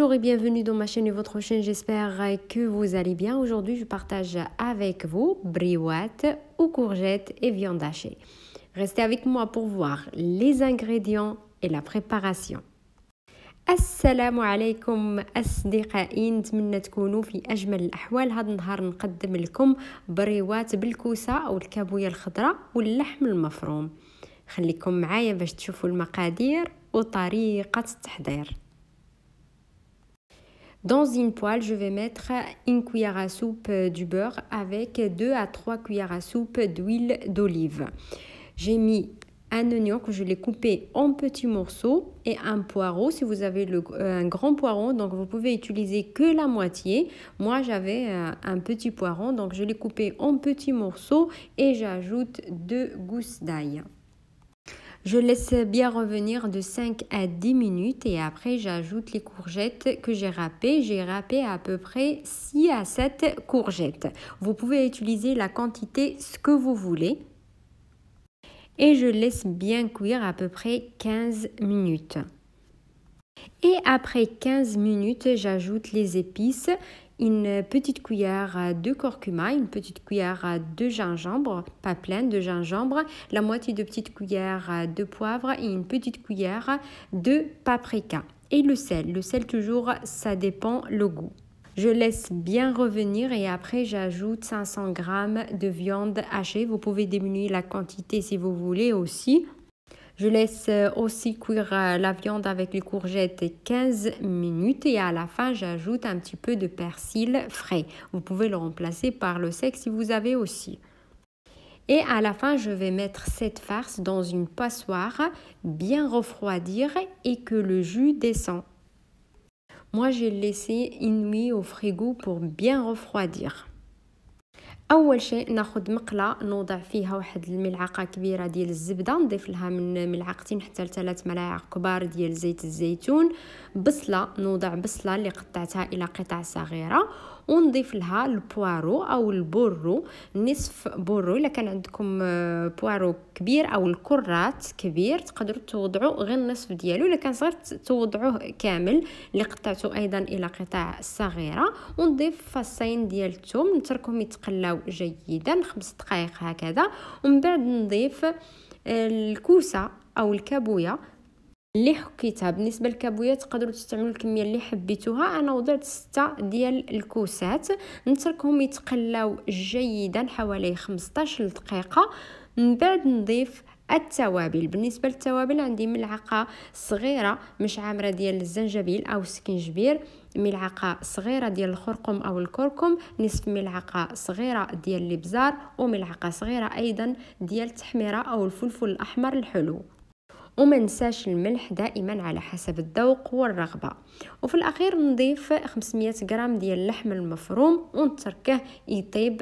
Bonjour et bienvenue dans ma chaîne et votre chaîne, j'espère que vous allez bien. Aujourd'hui, je partage avec vous briouates aux courgettes et viande hachée. Restez avec moi pour voir les ingrédients et la préparation. السلام عليكم أصدقائي، نتمنى تكونوا في أجمل الأحوال. هذا النهار نقدم لكم بريوات بالكوسة أو الكابوية الخضراء واللحم المفروم. خليكم معايا باش تشوفوا المقادير وطريقة التحضير. Dans une poêle, je vais mettre une cuillère à soupe du beurre avec 2 à 3 cuillères à soupe d'huile d'olive. J'ai mis un oignon que je l'ai coupé en petits morceaux et un poireau. Si vous avez un grand poireau, donc vous pouvez utiliser que la moitié. Moi, j'avais un petit poireau, donc je l'ai coupé en petits morceaux et j'ajoute 2 gousses d'ail. Je laisse bien revenir de 5 à 10 minutes et après j'ajoute les courgettes que j'ai râpées. J'ai râpé à peu près 6 à 7 courgettes. Vous pouvez utiliser la quantité ce que vous voulez. Et je laisse bien cuire à peu près 15 minutes. Et après 15 minutes, j'ajoute les épices. Une petite cuillère de curcuma, une petite cuillère de gingembre, pas plein de gingembre, la moitié de petite cuillère de poivre et une petite cuillère de paprika. Et le sel toujours, ça dépend le goût. Je laisse bien revenir et après j'ajoute 500 g de viande hachée. Vous pouvez diminuer la quantité si vous voulez aussi. Je laisse aussi cuire la viande avec les courgettes 15 minutes et à la fin j'ajoute un petit peu de persil frais. Vous pouvez le remplacer par le sec si vous avez aussi. Et à la fin je vais mettre cette farce dans une passoire, bien refroidir et que le jus descend. Moi j'ai laissé une nuit au frigo pour bien refroidir. اول شيء ناخذ مقله نوضع فيها واحد الملعقه كبيره ديال الزبده، نضيف لها من ملعقتين حتى ل3 ملاعق كبار ديال زيت الزيتون، بصله نوضع بصله اللي قطعتها الى قطع صغيره، ونضيف لها البوارو او البورو، نصف بورو. الا كان عندكم بوارو كبير او الكرات كبير تقدروا توضعوا غير النصف ديالو، الا كان صغير توضعوه كامل اللي قطعته ايضا الى قطع صغيره. ونضيف فصين ديال الثوم نتركهم يتقلاو جيدا 5 دقائق هكذا، ومن بعد نضيف الكوسه او الكابويه اللي حكيتها. بالنسبه للكابويه تقدروا تستعملوا الكميه اللي حبيتوها، انا وضعت 6 ديال الكوسات، نتركهم يتقلاو جيدا حوالي 15 دقيقه. من بعد نضيف التوابل. بالنسبه للتوابل عندي ملعقه صغيره مشعمره ديال الزنجبيل او السكنجبير، ملعقه صغيره ديال الخرقوم او الكركم، نصف ملعقه صغيره ديال الابزار، وملعقه صغيره ايضا ديال التحميره او الفلفل الاحمر الحلو. وما ننساش الملح دائما على حسب الذوق والرغبه. وفي الاخير نضيف 500 غرام ديال اللحم المفروم ونتركه يطيب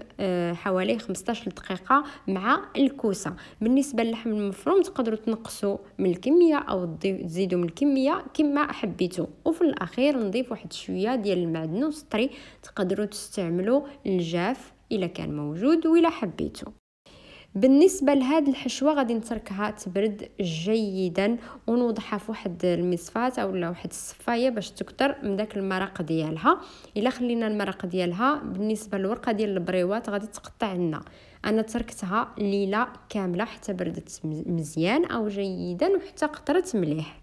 حوالي 15 دقيقه مع الكوسه. بالنسبه للحم المفروم تقدروا تنقصوا من الكميه او تزيدوا من الكميه كما حبيتوا. وفي الاخير نضيف واحد شويه ديال المعدنوس الطري، تقدروا تستعملوا الجاف اذا كان موجود ولا حبيتوا. بالنسبه لهاد الحشوه غادي نتركها تبرد جيدا ونوضعها في واحد المصفاه اولا واحد الصفايه باش تكثر من داك المرق ديالها. الا خلينا المرق ديالها بالنسبه للورقه ديال البريوات غادي تقطع لنا. انا تركتها ليله كامله حتى بردت مزيان او جيدا وحتى قطرت مليح.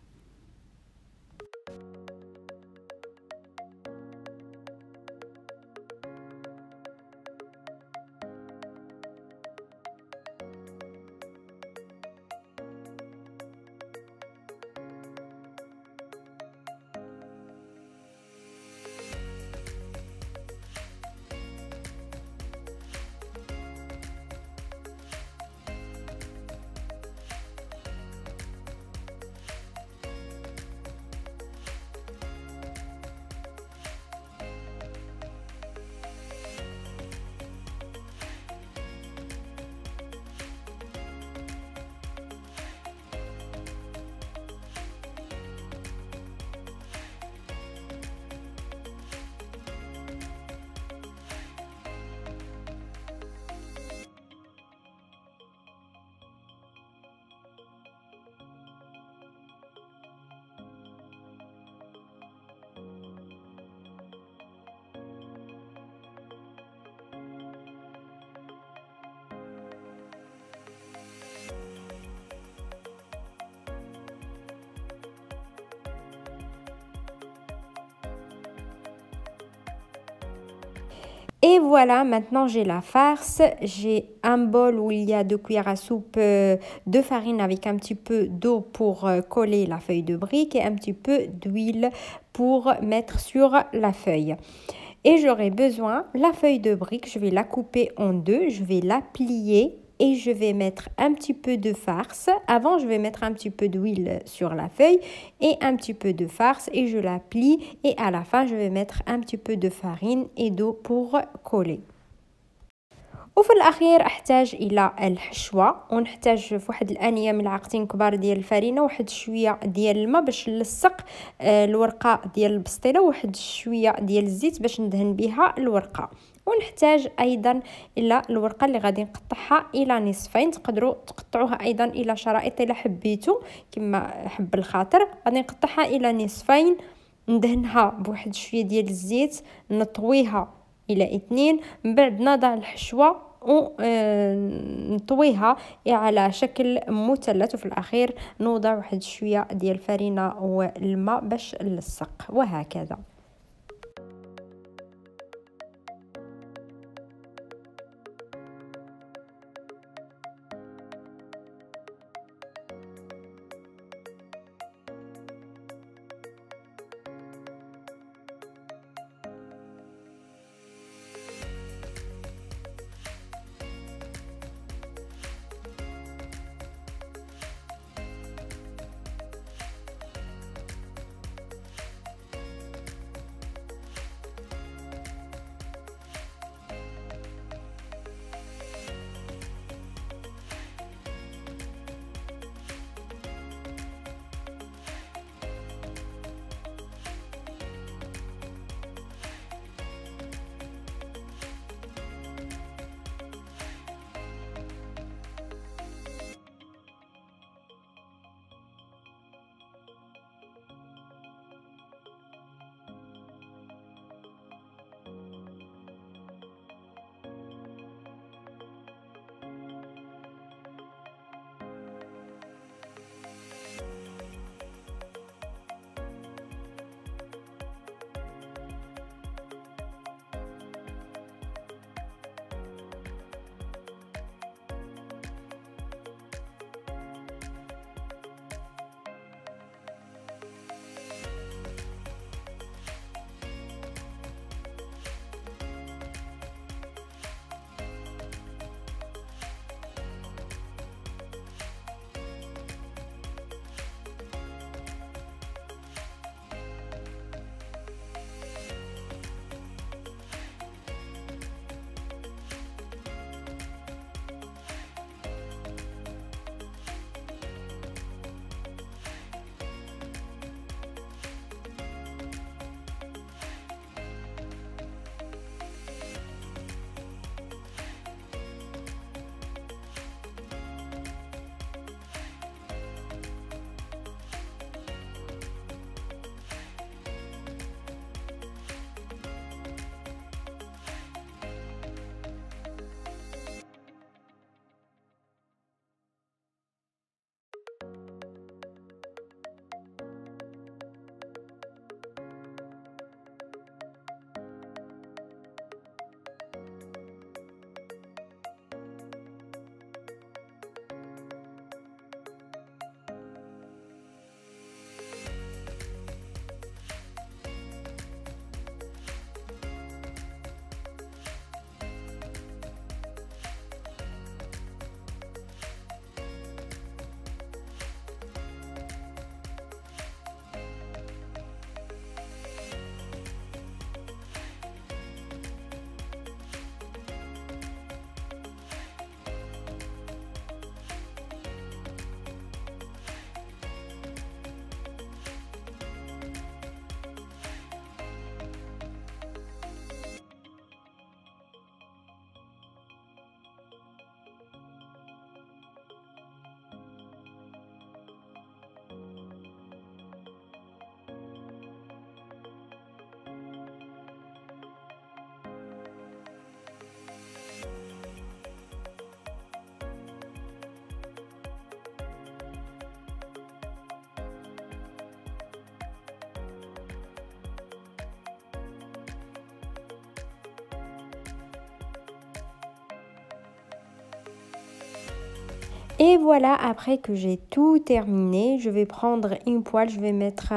Et voilà, maintenant j'ai la farce. J'ai un bol où il y a 2 cuillères à soupe de farine avec un petit peu d'eau pour coller la feuille de brique et un petit peu d'huile pour mettre sur la feuille. Et j'aurai besoin, la feuille de brique, je vais la couper en deux, je vais la plier et je vais mettre un petit peu de farce. Avant, je vais mettre un petit peu d'huile sur la feuille et un petit peu de farce et je la plie. Et à la fin, je vais mettre un petit peu de farine et d'eau pour coller. وفي الاخير احتاج الى الحشوه ونحتاج في واحد الانيه ملعقتين كبار ديال الفرينه وواحد شويه ديال الماء باش نلصق الورقه ديال البسطيله وواحد شويه ديال الزيت باش ندهن بها الورقه. ونحتاج ايضا الى الورقه اللي غادي نقطعها الى نصفين، تقدروا تقطعوها ايضا الى شرائط الا حبيتوا كما حب الخاطر. غادي نقطعها الى نصفين، ندهنها بواحد شويه ديال الزيت، نطويها الى 2، من بعد نضع الحشوه ونطويها على شكل مثلث، وفي الاخير نوضع واحد شويه ديال الفرينه والماء باش نلصق وهكذا. Et voilà, après que j'ai tout terminé, je vais prendre une poêle, je vais mettre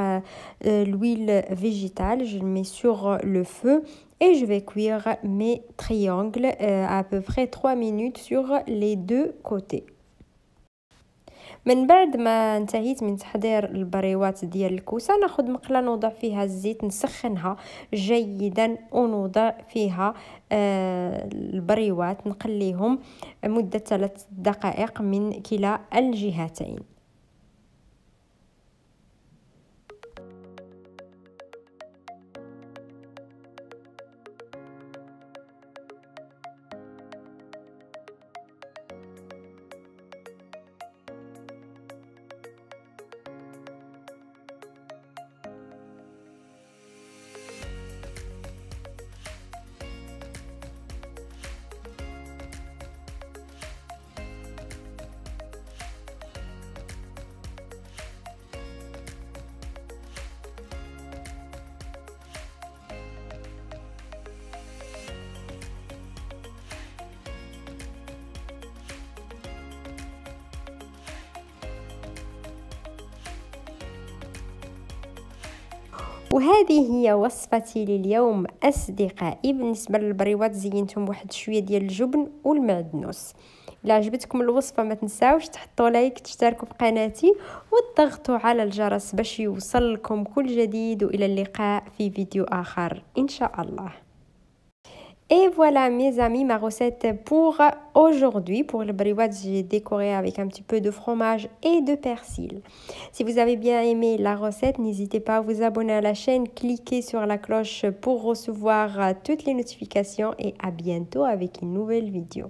l'huile végétale, je le mets sur le feu et je vais cuire mes triangles à peu près 3 minutes sur les deux côtés. من بعد ما انتهيت من تحضير البريوات ديال الكوسه ناخذ مقله نوضع فيها الزيت نسخنها جيدا ونوضع فيها البريوات نقليهم مده 3 دقائق من كلا الجهتين. وهذه هي وصفتي لليوم أصدقائي. بالنسبة للبريوات زينتهم بواحد شوية ديال الجبن والمعدنوس. إلا عجبتكم الوصفة ما تنساوش تحطوا لايك، تشتركوا في قناتي وتضغطوا على الجرس باش يوصل لكم كل جديد، وإلى اللقاء في فيديو آخر إن شاء الله. Et voilà mes amis, ma recette pour aujourd'hui. Pour le briouat, j'ai décoré avec un petit peu de fromage et de persil. Si vous avez bien aimé la recette, n'hésitez pas à vous abonner à la chaîne, cliquez sur la cloche pour recevoir toutes les notifications et à bientôt avec une nouvelle vidéo.